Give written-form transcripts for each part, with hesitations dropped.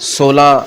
16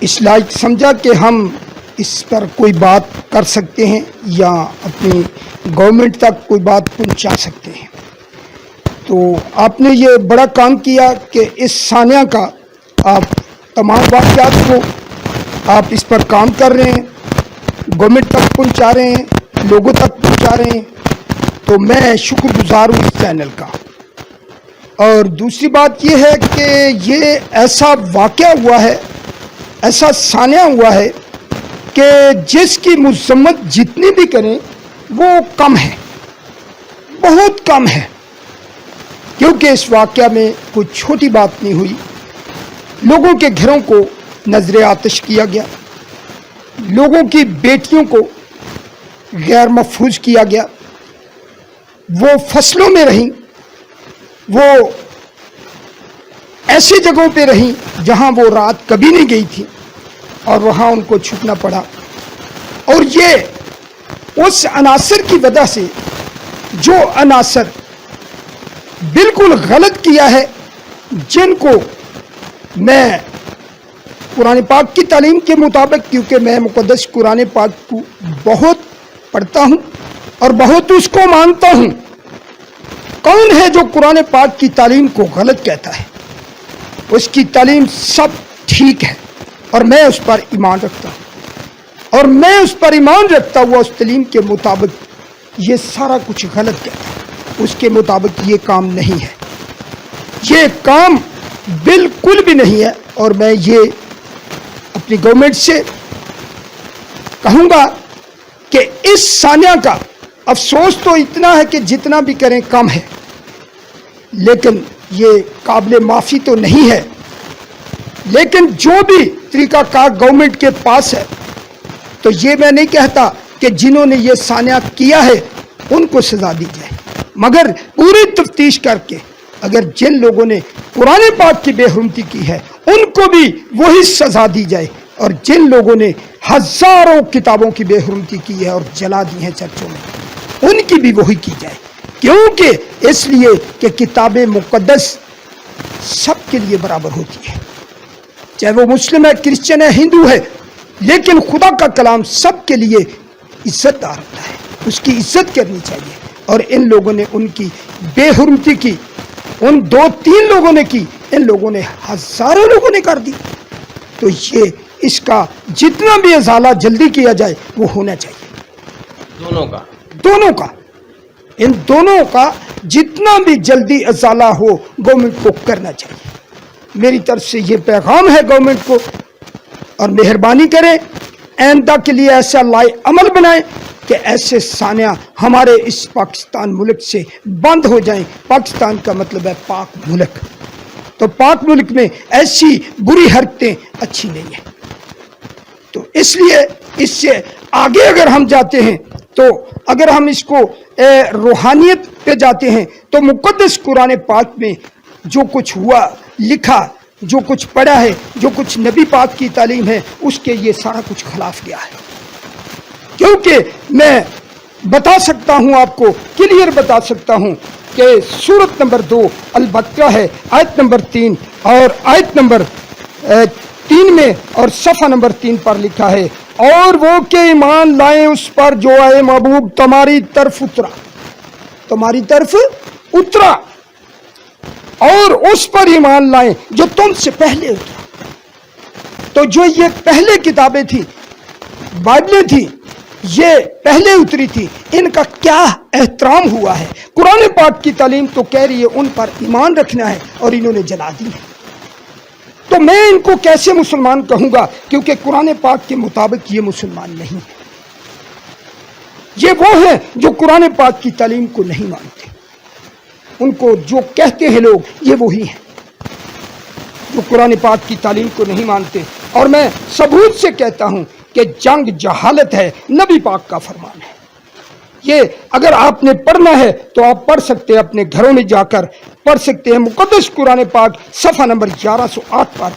اس لائق سمجھا کہ ہم اس پر کوئی بات کر سکتے ہیں یا اپنی گورنمنٹ تک کوئی بات پہنچا سکتے ہیں. تو آپ نے یہ بڑا کام کیا کہ اس ثانیہ کا آپ تمام واقعات کو آپ اس پر کام کر رہے ہیں، گورنمنٹ تک پہنچا رہے ہیں، لوگوں تک پہنچا رہے ہیں. تو میں شکر گزار ہوں اس چینل کا. اور دوسری بات یہ ہے کہ یہ ایسا واقعہ ہوا ہے، ایسا ثانیہ ہوا ہے کہ جس کی مذمت جتنی بھی کریں وہ کم ہے، بہت کم ہے، کیونکہ اس واقعہ میں کوئی چھوٹی بات نہیں ہوئی. لوگوں کے گھروں کو نظر آتش کیا گیا، لوگوں کی بیٹیوں کو غیر محفوظ کیا گیا، وہ فصلوں میں رہیں، وہ ایسی جگہوں پہ رہیں جہاں وہ رات کبھی نہیں گئی تھی اور وہاں ان کو چھپنا پڑا. اور یہ اس عناصر کی وجہ سے جو عناصر بالکل غلط کیا ہے، جن کو میں قرآن پاک کی تعلیم کے مطابق، کیونکہ میں مقدس قرآن پاک کو بہت پڑھتا ہوں اور بہت اس کو مانتا ہوں. کون ہے جو قرآن پاک کی تعلیم کو غلط کہتا ہے؟ اس کی تعلیم سب ٹھیک ہے اور میں اس پر ایمان رکھتا ہوں، اور میں اس پر ایمان رکھتا ہوا اس تعلیم کے مطابق یہ سارا کچھ غلط کہتا ہے. اس کے مطابق یہ کام نہیں ہے، یہ کام بالکل بھی نہیں ہے. اور میں یہ اپنی گورنمنٹ سے کہوں گا کہ اس ثانیہ کا افسوس تو اتنا ہے کہ جتنا بھی کریں کم ہے، لیکن یہ قابل معافی تو نہیں ہے. لیکن جو بھی طریقہ کار گورنمنٹ کے پاس ہے، تو یہ میں نہیں کہتا کہ جنہوں نے یہ ثانیہ کیا ہے ان کو سزا دی جائے، مگر پوری تفتیش کر کے اگر جن لوگوں نے قرآن پاک کی بے حرمتی کی ہے ان کو بھی وہی سزا دی جائے، اور جن لوگوں نے ہزاروں کتابوں کی بے حرمتی کی ہے اور جلا دی ہیں چرچوں میں، ان کی بھی وہی کی جائے. کیونکہ اس لیے کہ کتاب مقدس سب کے لیے برابر ہوتی ہے، چاہے وہ مسلم ہے، کرسچن ہے، ہندو ہے، لیکن خدا کا کلام سب کے لیے عزت دار ہوتا ہے، اس کی عزت کرنی چاہیے. اور ان لوگوں نے ان کی بے حرمتی کی، ان 2-3 لوگوں نے کی، ان لوگوں نے ہزاروں لوگوں نے کر دی. تو یہ اس کا جتنا بھی ازالہ جلدی کیا جائے وہ ہونا چاہیے، دونوں کا ان دونوں کا جتنا بھی جلدی ازالہ ہو گورنمنٹ کو کرنا چاہیے. میری طرف سے یہ پیغام ہے گورنمنٹ کو، اور مہربانی کریں آئندہ کے لیے ایسا لائے عمل بنائیں کہ ایسے ثانیہ ہمارے اس پاکستان ملک سے بند ہو جائیں. پاکستان کا مطلب ہے پاک ملک، تو پاک ملک میں ایسی بری حرکتیں اچھی نہیں ہیں. تو اس لیے اس سے آگے اگر ہم جاتے ہیں، تو اگر ہم اس کو روحانیت پہ جاتے ہیں، تو مقدس قرآن پاک میں جو کچھ ہوا لکھا، جو کچھ پڑھا ہے، جو کچھ نبی پاک کی تعلیم ہے، اس کے یہ سارا کچھ خلاف گیا ہے. کیونکہ میں بتا سکتا ہوں، آپ کو کلیئر بتا سکتا ہوں کہ سورت نمبر 2 البقرہ ہے، آیت نمبر 3 اور آیت نمبر 3 میں اور صفحہ نمبر 3 پر لکھا ہے، اور وہ کہ ایمان لائیں اس پر جو اے محبوب تمہاری طرف اترا، اور اس پر ایمان لائیں جو تم سے پہلے اترا. تو جو یہ پہلے کتابیں تھیں، بائبلیں تھیں، یہ پہلے اتری تھی، ان کا کیا احترام ہوا ہے؟ قرآن پاک کی تعلیم تو کہہ رہی ہے ان پر ایمان رکھنا ہے، اور انہوں نے جلا دی ہے. تو میں ان کو کیسے مسلمان کہوں گا؟ کیونکہ قرآن پاک کے مطابق یہ مسلمان نہیں ہے. یہ وہ ہیں جو قرآن پاک کی تعلیم کو نہیں مانتے. ان کو جو کہتے ہیں لوگ، یہ وہی ہیں جو قرآن پاک کی تعلیم کو نہیں مانتے. اور میں ثبوت سے کہتا ہوں کہ جنگ جہالت ہے، نبی پاک کا فرمان ہے. یہ اگر آپ نے پڑھنا ہے تو آپ پڑھ سکتے ہیں، اپنے گھروں میں جا کر پڑھ سکتے ہیں. مقدس قرآن پاک صفحہ نمبر 1108 پر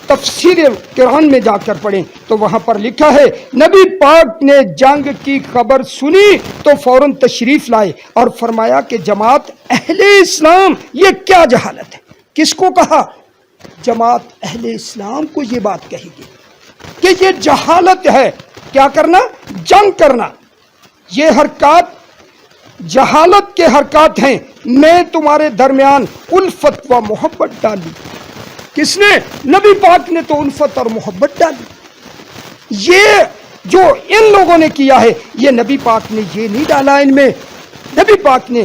تفسیر قرآن میں جا کر پڑھیں تو وہاں پر لکھا ہے، نبی پاک نے جنگ کی خبر سنی تو فوراً تشریف لائے اور فرمایا کہ جماعت اہل اسلام، یہ کیا جہالت ہے؟ کس کو کہا؟ جماعت اہل اسلام کو یہ بات کہی گئی. کہ یہ جہالت ہے. کیا کرنا؟ جنگ کرنا. یہ حرکات جہالت کے حرکات ہیں. میں تمہارے درمیان الفت و محبت ڈالی. کس نے؟ نبی پاک نے تو الفت اور محبت ڈالی. یہ جو ان لوگوں نے کیا ہے یہ نبی پاک نے یہ نہیں ڈالا ان میں. نبی پاک نے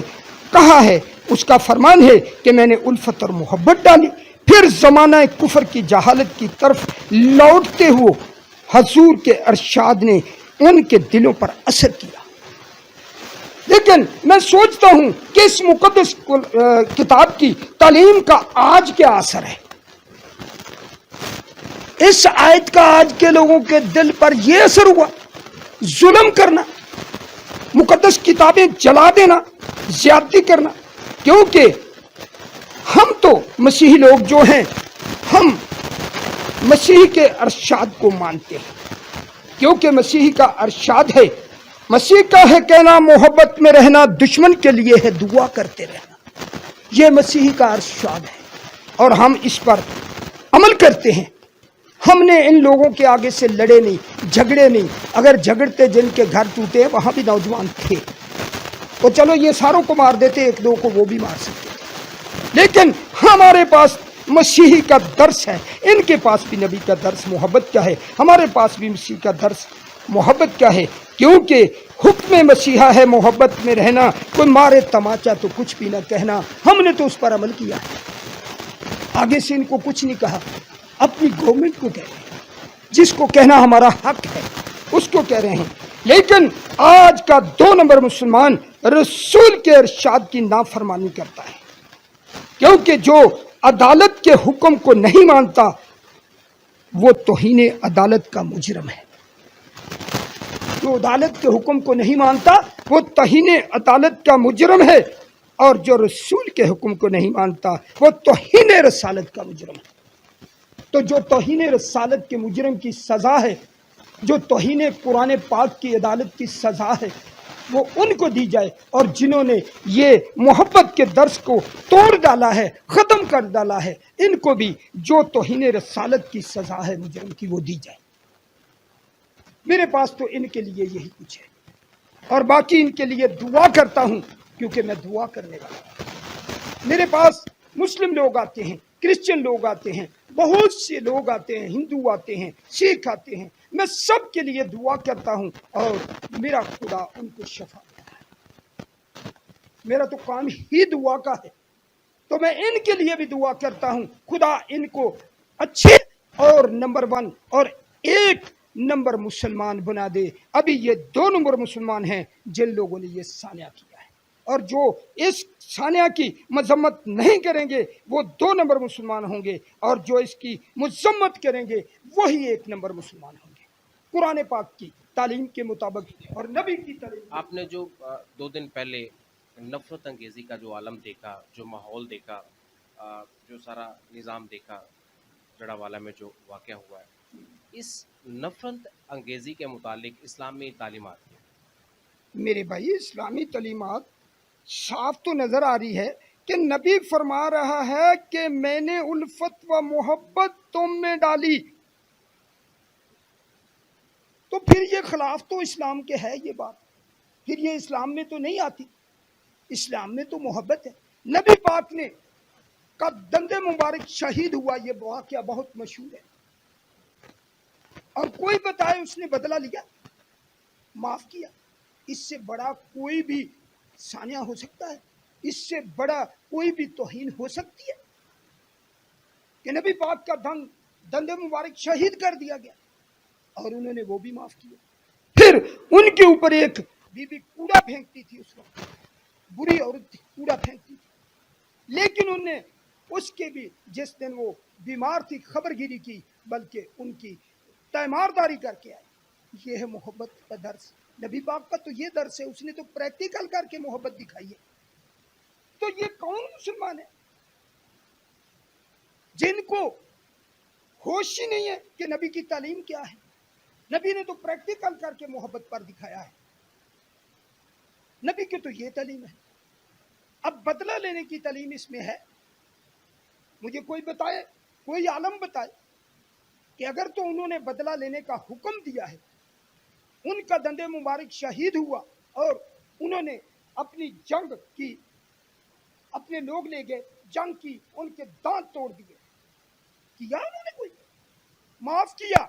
کہا ہے، اس کا فرمان ہے کہ میں نے الفت اور محبت ڈالی. پھر زمانہ کفر کی جہالت کی طرف لوٹتے ہوئے حضور کے ارشاد نے ان کے دلوں پر اثر کیا. لیکن میں سوچتا ہوں کہ اس مقدس کتاب کی تعلیم کا آج کیا اثر ہے. اس آیت کا آج کے لوگوں کے دل پر یہ اثر ہوا، ظلم کرنا، مقدس کتابیں جلا دینا، زیادتی کرنا. کیونکہ ہم تو مسیحی لوگ جو ہیں ہم مسیح کے ارشاد کو مانتے ہیں. کیونکہ مسیح کا ارشاد ہے، مسیح کا ہے کہنا محبت میں رہنا، دشمن کے لیے ہے دعا کرتے رہنا. یہ مسیح کا ارشاد ہے اور ہم اس پر عمل کرتے ہیں. ہم نے ان لوگوں کے آگے سے لڑے نہیں، جھگڑے نہیں. اگر جھگڑتے جن کے گھر ٹوٹے وہاں بھی نوجوان تھے تو چلو یہ ساروں کو مار دیتے، ایک دو کو وہ بھی مار سکتے تھے. لیکن ہمارے پاس مسیحی کا درس ہے. ان کے پاس بھی نبی کا درس محبت کا ہے، ہمارے پاس بھی مسیح کا درس محبت کا ہے. کیونکہ حکم مسیحا ہے محبت میں رہنا. کوئی مارے تماچا تو کچھ بھی نہ کہنا. ہم نے تو اس پر عمل کیا ہے. آگے سے ان کو کچھ نہیں کہا، اپنی گورنمنٹ کو کہہ رہے ہیں، جس کو کہنا ہمارا حق ہے اس کو کہہ رہے ہیں. لیکن آج کا 2 نمبر مسلمان رسول کے ارشاد کی نافرمانی کرتا ہے. کیونکہ جو عدالت کے حکم کو نہیں مانتا وہ توہین عدالت کا مجرم ہے. جو عدالت کے حکم کو نہیں مانتا وہ توہین عدالت کا مجرم ہے، اور جو رسول کے حکم کو نہیں مانتا وہ توہین رسالت کا مجرم ہے. تو جو توہین رسالت کے مجرم کی سزا ہے، جو توہین قرآن پاک کی عدالت کی سزا ہے، وہ ان کو دی جائے. اور جنہوں نے یہ محبت کے درس کو توڑ ڈالا ہے، ختم کر ڈالا ہے، ان کو بھی جو توہین رسالت کی سزا ہے مجرم کی وہ دی جائے. میرے پاس تو ان کے لیے یہی کچھ ہے، اور باقی ان کے لیے دعا کرتا ہوں کیونکہ میں دعا کرنے والا ہوں. میرے پاس مسلم لوگ آتے ہیں، کرسچن لوگ آتے ہیں، بہت سے لوگ آتے ہیں، ہندو آتے ہیں، سکھ آتے ہیں. میں سب کے لیے دعا کرتا ہوں اور میرا خدا ان کو شفا دیتا ہے. میرا تو کام ہی دعا کا ہے، تو میں ان کے لیے بھی دعا کرتا ہوں. خدا ان کو اچھے اور نمبر 1 اور 1 نمبر مسلمان بنا دے. ابھی یہ 2 نمبر مسلمان ہیں جن لوگوں نے یہ سانحہ کیا ہے، اور جو اس سانحہ کی مذمت نہیں کریں گے وہ 2 نمبر مسلمان ہوں گے، اور جو اس کی مذمت کریں گے وہی 1 نمبر مسلمان ہوں گے قرآن پاک کی تعلیم کے مطابق اور نبی کی تعلیم. آپ نے جو 2 دن پہلے نفرت انگیزی کا جو عالم دیکھا، جو ماحول دیکھا، جو سارا نظام دیکھا، جڑا والا میں جو واقعہ ہوا ہے، اس نفرت انگیزی کے متعلق اسلامی تعلیمات کیا؟ میرے بھائی اسلامی تعلیمات صاف تو نظر آ رہی ہے کہ نبی فرما رہا ہے کہ میں نے الفت و محبت تم میں ڈالی. تو پھر یہ خلاف تو اسلام کے ہے یہ بات، پھر یہ اسلام میں تو نہیں آتی. اسلام میں تو محبت ہے. نبی پاک نے کا دندے مبارک شہید ہوا، یہ واقعہ بہت مشہور ہے. اور کوئی بتائے اس نے بدلہ لیا، معاف کیا. اس سے بڑا کوئی بھی سانحہ ہو سکتا ہے؟ اس سے بڑا کوئی بھی توہین ہو سکتی ہے کہ نبی پاک کا دندے مبارک شہید کر دیا گیا اور انہوں نے وہ بھی معاف کیا. پھر ان کے اوپر ایک بی بی کوڑا پھینکتی تھی، اس وقت بری عورت تھی، کوڑا پھینکتی تھی. لیکن انہوں نے اس کے بھی جس دن وہ بیمار تھی خبر گیری کی، بلکہ ان کی تیمارداری کر کے آئے. یہ ہے محبت کا درس. نبی پاک کا تو یہ درس ہے، اس نے تو پریکٹیکل کر کے محبت دکھائی ہے. تو یہ کون مسلمان ہے جن کو ہوش ہی نہیں ہے کہ نبی کی تعلیم کیا ہے؟ نبی نے تو پریکٹیکل کر کے محبت پر دکھایا ہے. نبی کی تو یہ تعلیم ہے. اب بدلہ لینے کی تعلیم اس میں ہے؟ مجھے کوئی بتائے، کوئی عالم بتائے. کہ اگر تو انہوں نے بدلہ لینے کا حکم دیا ہے، ان کا دند مبارک شہید ہوا اور انہوں نے اپنی جنگ کی، اپنے لوگ لے گئے، جنگ کی، ان کے دانت توڑ دیے، کیا انہوں نے کوئی معاف کیا،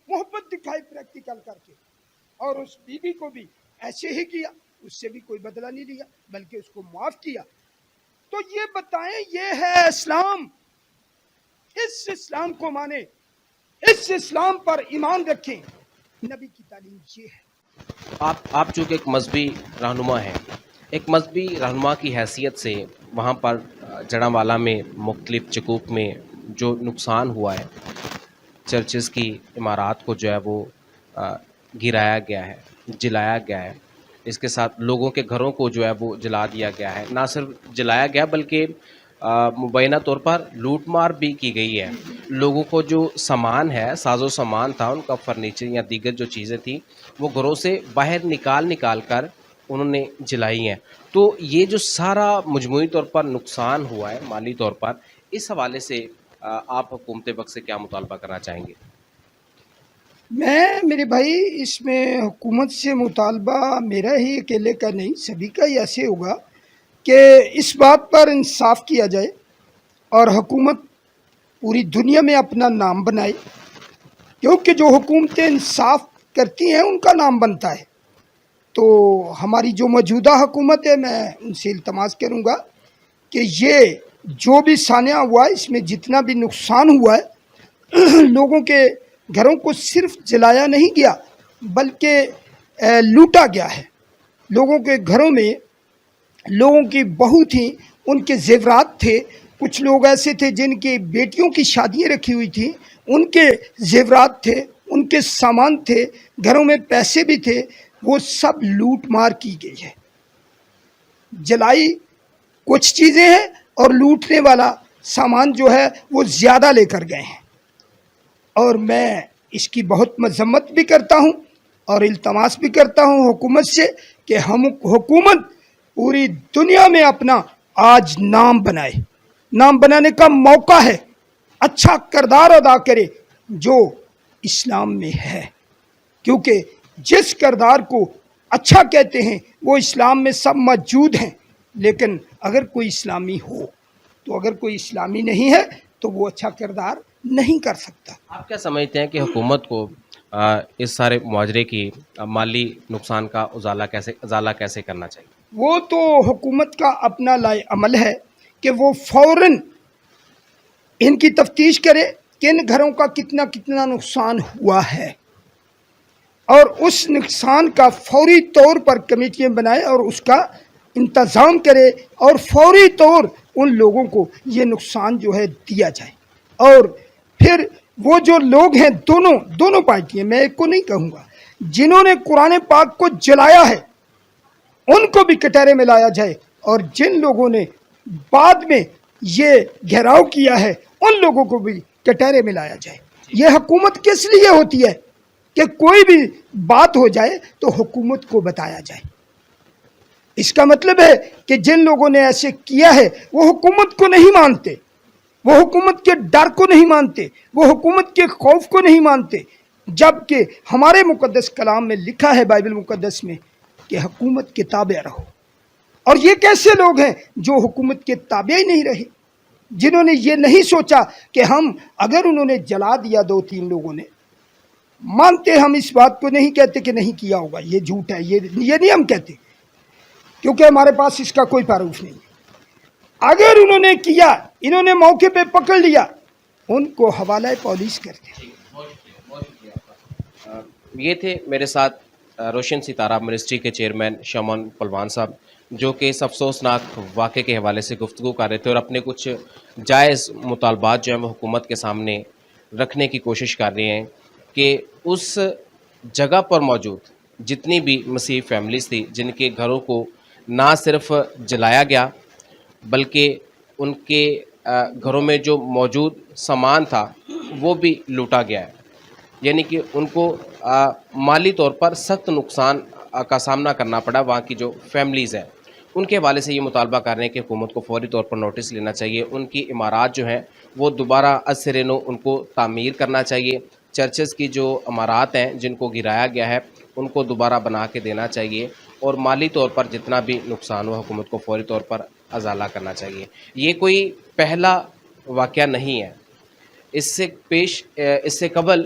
محبت دکھائی پریکٹیکل کر کے، اور اس بی بی کو بھی ایسے ہی کیا، اس سے بھی کوئی بدلہ نہیں لیا بلکہ اس کو معاف کیا۔ تو یہ بتائیں، یہ ہے اسلام، اس اسلام کو مانیں، اس اسلام پر ایمان رکھیں، نبی کی تعلیم یہ ہے۔ آپ چونکہ ایک مذہبی رہنما ہیں، ایک مذہبی رہنما کی حیثیت سے وہاں پر جڑاں میں مختلف چکوک میں جو نقصان ہوا ہے، چرچز کی عمارات کو جو ہے وہ گرایا گیا ہے، جلایا گیا ہے، اس کے ساتھ لوگوں کے گھروں کو جو ہے وہ جلا دیا گیا ہے، نہ صرف جلایا گیا بلکہ مبینہ طور پر لوٹ مار بھی کی گئی ہے، لوگوں کو جو سامان ہے، ساز و سامان تھا، ان کا فرنیچر یا دیگر جو چیزیں تھیں وہ گھروں سے باہر نکال کر انہوں نے جلائی ہیں۔ تو یہ جو سارا مجموعی طور پر نقصان ہوا ہے مالی طور پر، اس حوالے سے آپ حکومت وقت سے کیا مطالبہ کرنا چاہیں گے؟ میں میرے بھائی اس میں حکومت سے مطالبہ میرا ہی اکیلے کا نہیں، سبھی کا ہی ایسے ہوگا کہ اس بات پر انصاف کیا جائے اور حکومت پوری دنیا میں اپنا نام بنائے، کیونکہ جو حکومتیں انصاف کرتی ہیں ان کا نام بنتا ہے۔ تو ہماری جو موجودہ حکومت ہے، میں ان سے التماس کروں گا کہ یہ جو بھی سانحہ ہوا ہے، اس میں جتنا بھی نقصان ہوا ہے، لوگوں کے گھروں کو صرف جلایا نہیں گیا بلکہ لوٹا گیا ہے۔ لوگوں کے گھروں میں لوگوں کی بہو تھیں، ان کے زیورات تھے، کچھ لوگ ایسے تھے جن کی بیٹیوں کی شادیاں رکھی ہوئی تھیں، ان کے زیورات تھے، ان کے سامان تھے، گھروں میں پیسے بھی تھے، وہ سب لوٹ مار کی گئی ہے۔ جلائی کچھ چیزیں ہیں اور لوٹنے والا سامان جو ہے وہ زیادہ لے کر گئے ہیں، اور میں اس کی بہت مذمت بھی کرتا ہوں اور التماس بھی کرتا ہوں حکومت سے کہ ہم حکومت پوری دنیا میں اپنا آج نام بنائے، نام بنانے کا موقع ہے، اچھا کردار ادا کرے جو اسلام میں ہے، کیونکہ جس کردار کو اچھا کہتے ہیں وہ اسلام میں سب موجود ہیں، لیکن اگر کوئی اسلامی ہو تو اگر کوئی اسلامی نہیں ہے تو وہ اچھا کردار نہیں کر سکتا۔ آپ کیا سمجھتے ہیں کہ حکومت کو اس سارے معاجرے کی مالی نقصان کا ازالہ کیسے کرنا چاہیے؟ وہ تو حکومت کا اپنا لائے عمل ہے کہ وہ فوراً ان کی تفتیش کرے کہ ان گھروں کا کتنا نقصان ہوا ہے، اور اس نقصان کا فوری طور پر کمیٹیاں بنائے اور اس کا انتظام کرے، اور فوری طور ان لوگوں کو یہ نقصان جو ہے دیا جائے، اور پھر وہ جو لوگ ہیں، دونوں پارٹیاں، میں ایک کو نہیں کہوں گا، جنہوں نے قرآن پاک کو جلایا ہے ان کو بھی کٹہرے میں لایا جائے، اور جن لوگوں نے بعد میں یہ گھیراؤ کیا ہے ان لوگوں کو بھی کٹہرے میں لایا جائے۔ یہ حکومت کس لیے ہوتی ہے کہ کوئی بھی بات ہو جائے تو حکومت کو بتایا جائے۔ اس کا مطلب ہے کہ جن لوگوں نے ایسے کیا ہے وہ حکومت کو نہیں مانتے، وہ حکومت کے ڈر کو نہیں مانتے، وہ حکومت کے خوف کو نہیں مانتے، جبکہ ہمارے مقدس کلام میں لکھا ہے، بائبل مقدس میں، کہ حکومت کے تابع رہو۔ اور یہ کیسے لوگ ہیں جو حکومت کے تابع ہی نہیں رہے، جنہوں نے یہ نہیں سوچا کہ ہم اگر انہوں نے جلا دیا 2-3 لوگوں نے، مانتے ہم اس بات کو نہیں کہتے کہ نہیں کیا ہوگا، یہ جھوٹ ہے، یہ نہیں ہم کہتے، کیونکہ ہمارے پاس اس کا کوئی پروف نہیں ہے۔ اگر انہوں نے کیا، انہوں نے موقع پہ پکڑ لیا، ان کو حوالہ پولیس کرتے۔ یہ تھے میرے ساتھ روشن ستارہ منسٹری کے چیئرمین شمن پلوان صاحب، جو کہ اس افسوسناک واقعے کے حوالے سے گفتگو کر رہے تھے اور اپنے کچھ جائز مطالبات جو ہیں وہ حکومت کے سامنے رکھنے کی کوشش کر رہے ہیں کہ اس جگہ پر موجود جتنی بھی مسیح فیملیز تھی جن کے گھروں کو نہ صرف جلایا گیا بلکہ ان کے گھروں میں جو موجود سامان تھا وہ بھی لوٹا گیا ہے، یعنی کہ ان کو مالی طور پر سخت نقصان کا سامنا کرنا پڑا۔ وہاں کی جو فیملیز ہیں ان کے حوالے سے یہ مطالبہ کر رہے ہیں کہ حکومت کو فوری طور پر نوٹس لینا چاہیے، ان کی عمارات جو ہیں وہ دوبارہ از سرِ نو ان کو تعمیر کرنا چاہیے، چرچز کی جو عمارات ہیں جن کو گرایا گیا ہے ان کو دوبارہ بنا کے دینا چاہیے، اور مالی طور پر جتنا بھی نقصان ہوا حکومت کو فوری طور پر ازالہ کرنا چاہیے۔ یہ کوئی پہلا واقعہ نہیں ہے، اس سے قبل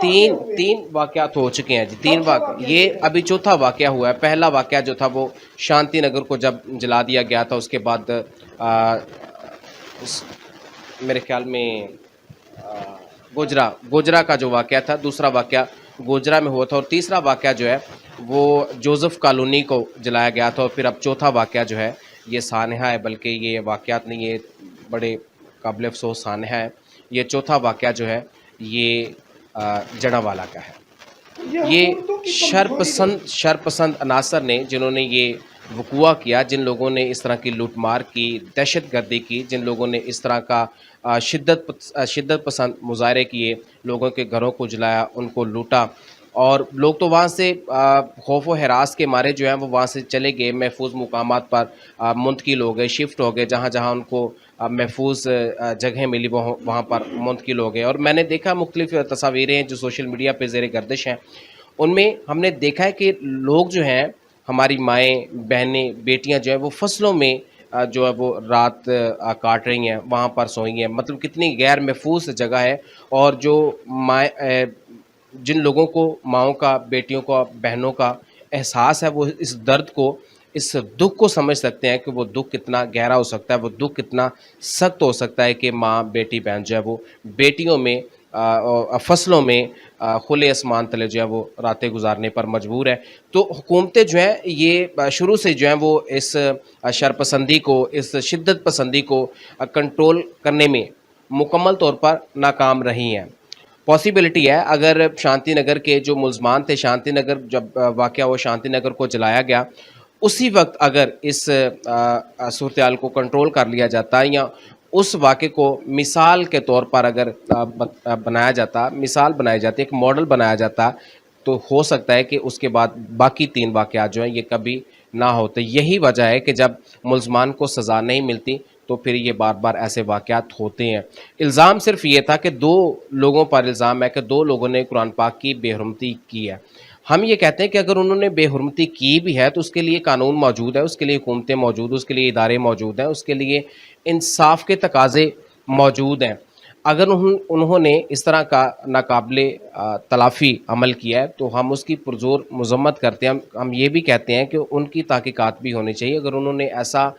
تین واقعات ہو چکے ہیں جی، تین واقع، یہ ابھی چوتھا واقعہ ہوا ہے۔ پہلا واقعہ جو تھا وہ شانتی نگر کو جب جلا دیا گیا تھا، اس کے بعد میرے خیال میں گوجرا کا جو واقعہ تھا، دوسرا واقعہ گوجرا میں ہوا تھا، اور تیسرا واقعہ جو ہے وہ جوزف کالونی کو جلایا گیا تھا، اور پھر اب چوتھا واقعہ جو ہے یہ سانحہ ہے، بلکہ یہ واقعات نہیں، یہ بڑے قابل افسوس سانحہ ہے۔ یہ چوتھا واقعہ جو ہے یہ جڑا والا کا ہے۔ یہ شرپسند عناصر نے جنہوں نے یہ وقوع کیا، جن لوگوں نے اس طرح کی لوٹ مار کی، دہشت گردی کی، جن لوگوں نے اس طرح کا شدت پسند مظاہرے کیے، لوگوں کے گھروں کو جلایا، ان کو لوٹا، اور لوگ تو وہاں سے خوف و ہراس کے مارے جو ہیں وہ وہاں سے چلے گئے، محفوظ مقامات پر منتقل ہو گئے، شفٹ ہو گئے، جہاں جہاں ان کو محفوظ جگہیں ملی وہاں پر منتقل ہو گئے۔ اور میں نے دیکھا مختلف تصاویریں جو سوشل میڈیا پہ زیر گردش ہیں، ان میں ہم نے دیکھا ہے کہ لوگ جو ہیں، ہماری مائیں، بہنیں، بیٹیاں جو ہیں وہ فصلوں میں جو ہے وہ رات کاٹ رہی ہیں، وہاں پر سوئی ہیں، مطلب کتنی غیر محفوظ جگہ ہے۔ اور جو جن لوگوں کو، ماؤں کا، بیٹیوں کا، بہنوں کا احساس ہے، وہ اس درد کو، اس دکھ کو سمجھ سکتے ہیں کہ وہ دکھ کتنا گہرا ہو سکتا ہے، وہ دکھ کتنا سخت ہو سکتا ہے کہ ماں، بیٹی، بہن جو ہے وہ بیٹیوں میں فصلوں میں کھلے آسمان تلے جو ہے وہ راتیں گزارنے پر مجبور ہے۔ تو حکومتیں جو ہیں یہ شروع سے جو ہیں وہ اس شرپسندی کو، اس شدت پسندی کو کنٹرول کرنے میں مکمل طور پر ناکام رہی ہیں۔ پاسبلٹی ہے اگر شانتی نگر کے جو ملزمان تھے، شانتی نگر جب واقعہ ہوا، شانتی نگر کو جلایا گیا، اسی وقت اگر اس صورتحال کو کنٹرول کر لیا جاتا، یا اس واقعے کو مثال کے طور پر اگر بنایا جاتا، مثال بنائی جاتی، ایک ماڈل بنایا جاتا، تو ہو سکتا ہے کہ اس کے بعد باقی تین واقعات جو ہیں یہ کبھی نہ ہوتے۔ یہی وجہ ہے کہ جب ملزمان کو سزا نہیں ملتی تو پھر یہ بار بار ایسے واقعات ہوتے ہیں۔ الزام صرف یہ تھا کہ دو لوگوں پر الزام ہے کہ دو لوگوں نے قرآن پاک کی بے حرمتی کی ہے۔ ہم یہ کہتے ہیں کہ اگر انہوں نے بے حرمتی کی بھی ہے تو اس کے لیے قانون موجود ہے، اس کے لیے حکومتیں موجود ہیں، اس کے لیے ادارے موجود ہیں، اس کے لیے انصاف کے تقاضے موجود ہیں۔ اگر انہوں نے اس طرح کا ناقابل تلافی عمل کیا ہے تو ہم اس کی پرزور مذمت کرتے ہیں۔ ہم یہ بھی کہتے ہیں کہ ان کی تحقیقات بھی ہونی چاہیے۔ اگر انہوں نے ایسا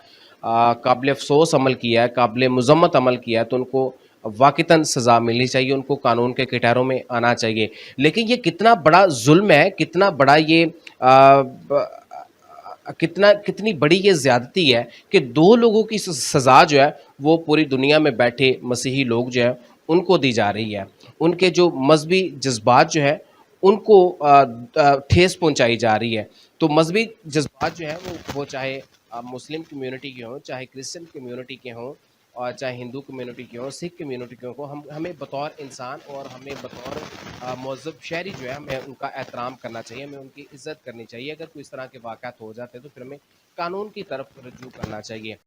قابل افسوس عمل کیا ہے، قابل مذمت عمل کیا ہے، تو ان کو واقعتاً سزا ملنی چاہیے، ان کو قانون کے کٹہروں میں آنا چاہیے۔ لیکن یہ کتنا بڑا ظلم ہے، کتنا بڑا یہ کتنی بڑی یہ زیادتی ہے کہ دو لوگوں کی سزا جو ہے وہ پوری دنیا میں بیٹھے مسیحی لوگ جو ہیں ان کو دی جا رہی ہے۔ ان کے جو مذہبی جذبات جو ہیں ان کو ٹھیس پہنچائی جا رہی ہے۔ تو مذہبی جذبات جو ہیں وہ چاہے مسلم کمیونٹی کے ہوں، چاہے کرسچن کمیونٹی کے ہوں، اور چاہے ہندو کمیونٹی کے ہوں، سکھ کمیونٹی کے ہوں، ہمیں بطور انسان اور ہمیں بطور مہذب شہری جو ہے ہمیں ان کا احترام کرنا چاہیے، ہمیں ان کی عزت کرنی چاہیے۔ اگر کوئی اس طرح کے واقعات ہو جاتے ہیں تو پھر ہمیں قانون کی طرف رجوع کرنا چاہیے۔